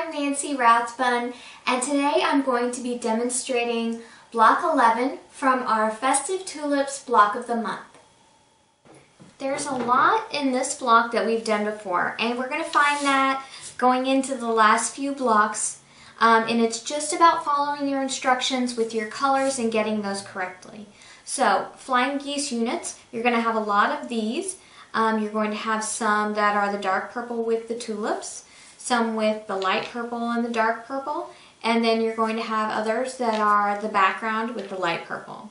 I'm Nancy Rathbun, and today I'm going to be demonstrating Block 11 from our Festive Tulips Block of the Month. There's a lot in this block that we've done before, and we're going to find that going into the last few blocks, and it's just about following your instructions with your colors and getting those correctly. So, flying geese units, you're going to have a lot of these. You're going to have some that are the dark purple with the tulips, some with the light purple and the dark purple, and then you're going to have others that are the background with the light purple.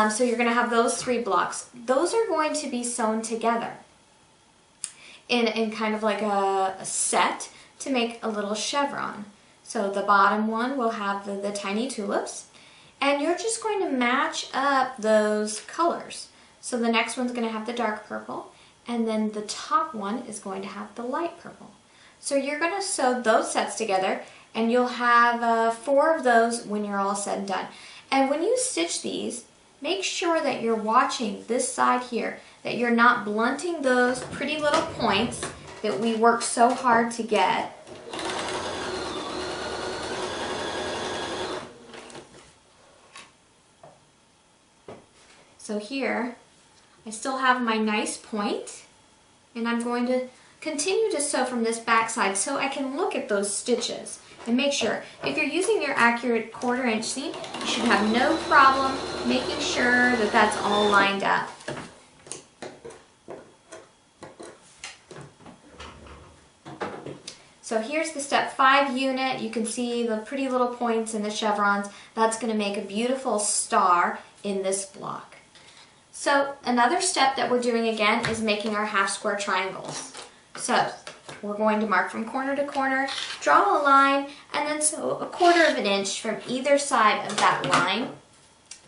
So you're going to have those three blocks. Those are going to be sewn together in kind of like a set to make a little chevron. So the bottom one will have the tiny tulips, and you're just going to match up those colors. So the next one's going to have the dark purple, and then the top one is going to have the light purple. So you're going to sew those sets together, and you'll have 4 of those when you're all said and done. And when you stitch these, make sure that you're watching this side here, that you're not blunting those pretty little points that we worked so hard to get. So here, I still have my nice point, and I'm going to continue to sew from this back side so I can look at those stitches and make sure. If you're using your accurate 1/4 inch seam, you should have no problem making sure that that's all lined up. So here's the step 5 unit. You can see the pretty little points in the chevrons. That's going to make a beautiful star in this block. So another step that we're doing again is making our half square triangles. So we're going to mark from corner to corner, draw a line, and then sew 1/4 inch from either side of that line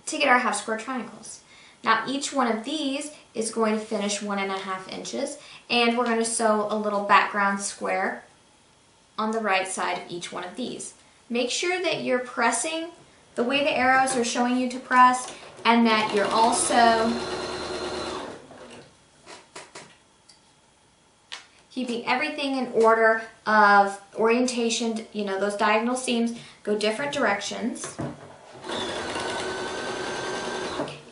to get our half square triangles. Now each one of these is going to finish 1.5 inches, and we're going to sew a little background square on the right side of each one of these. Make sure that you're pressing the way the arrows are showing you to press, and that you're also keeping everything in order of orientation. You know, those diagonal seams go different directions.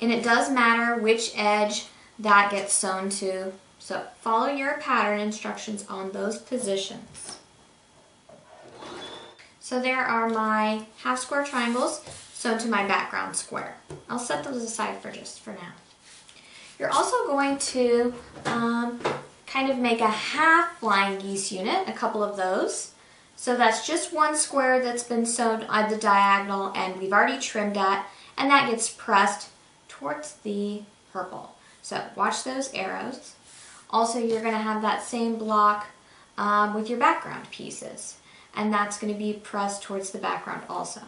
And it does matter which edge that gets sewn to. So follow your pattern instructions on those positions. So there are my half square triangles sewn to my background square. I'll set those aside for now. You're also going to kind of make a half flying geese unit, a couple of those. So that's just one square that's been sewn on the diagonal, and we've already trimmed that, and that gets pressed towards the purple. So watch those arrows. Also, you're going to have that same block with your background pieces, and that's going to be pressed towards the background also.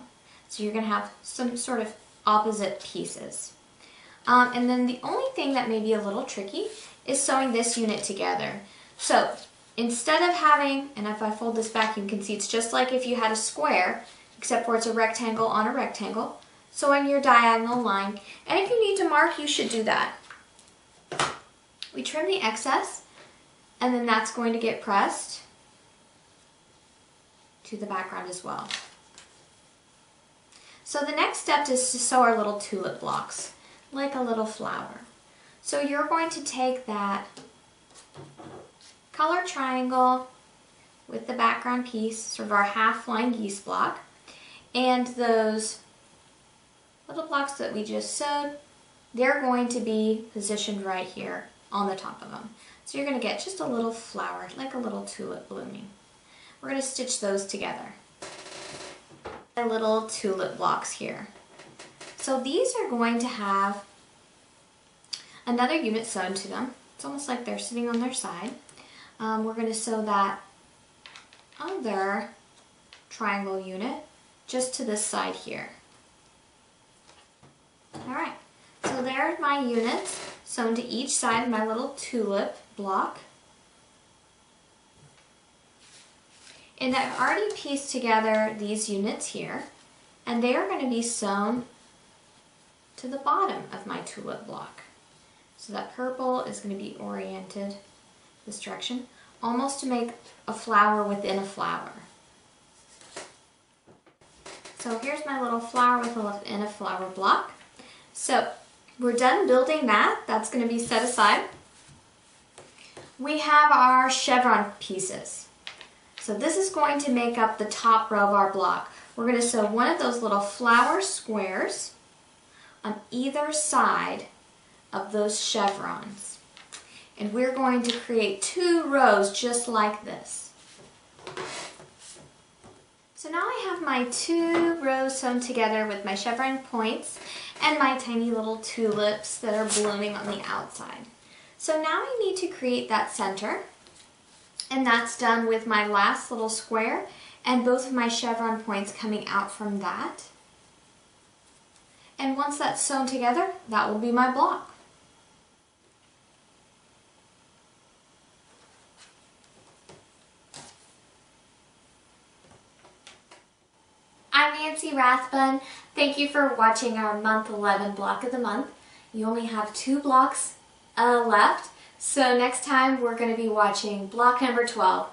So you're going to have some sort of opposite pieces. And then the only thing that may be a little tricky is sewing this unit together. So instead of having, and if I fold this back you can see it's just like if you had a square, except for it's a rectangle on a rectangle, sewing your diagonal line. And if you need to mark, you should do that. We trim the excess, and then that's going to get pressed to the background as well. So the next step is to sew our little tulip blocks, like a little flower. So you're going to take that color triangle with the background piece, sort of our half flying geese block, and those little blocks that we just sewed, they're going to be positioned right here on the top of them. So you're going to get just a little flower, like a little tulip blooming. We're going to stitch those together. Little tulip blocks here. So these are going to have another unit sewn to them. It's almost like they're sitting on their side. We're going to sew that other triangle unit just to this side here. Alright, so there are my units sewn to each side of my little tulip block. And I've already pieced together these units here, and they are going to be sewn to the bottom of my tulip block. So that purple is going to be oriented this direction, almost to make a flower within a flower. So here's my little flower in a flower block. So we're done building that. That's going to be set aside. We have our chevron pieces. So this is going to make up the top row of our block. We're going to sew one of those little flower squares on either side of those chevrons. And we're going to create 2 rows just like this. So now I have my 2 rows sewn together with my chevron points and my tiny little tulips that are blooming on the outside. So now I need to create that center, and that's done with my last little square and both of my chevron points coming out from that. And once that's sewn together, that will be my block. I'm Nancy Rathbun. Thank you for watching our month 11 block of the month. You only have 2 blocks left, so next time we're going to be watching block number 12.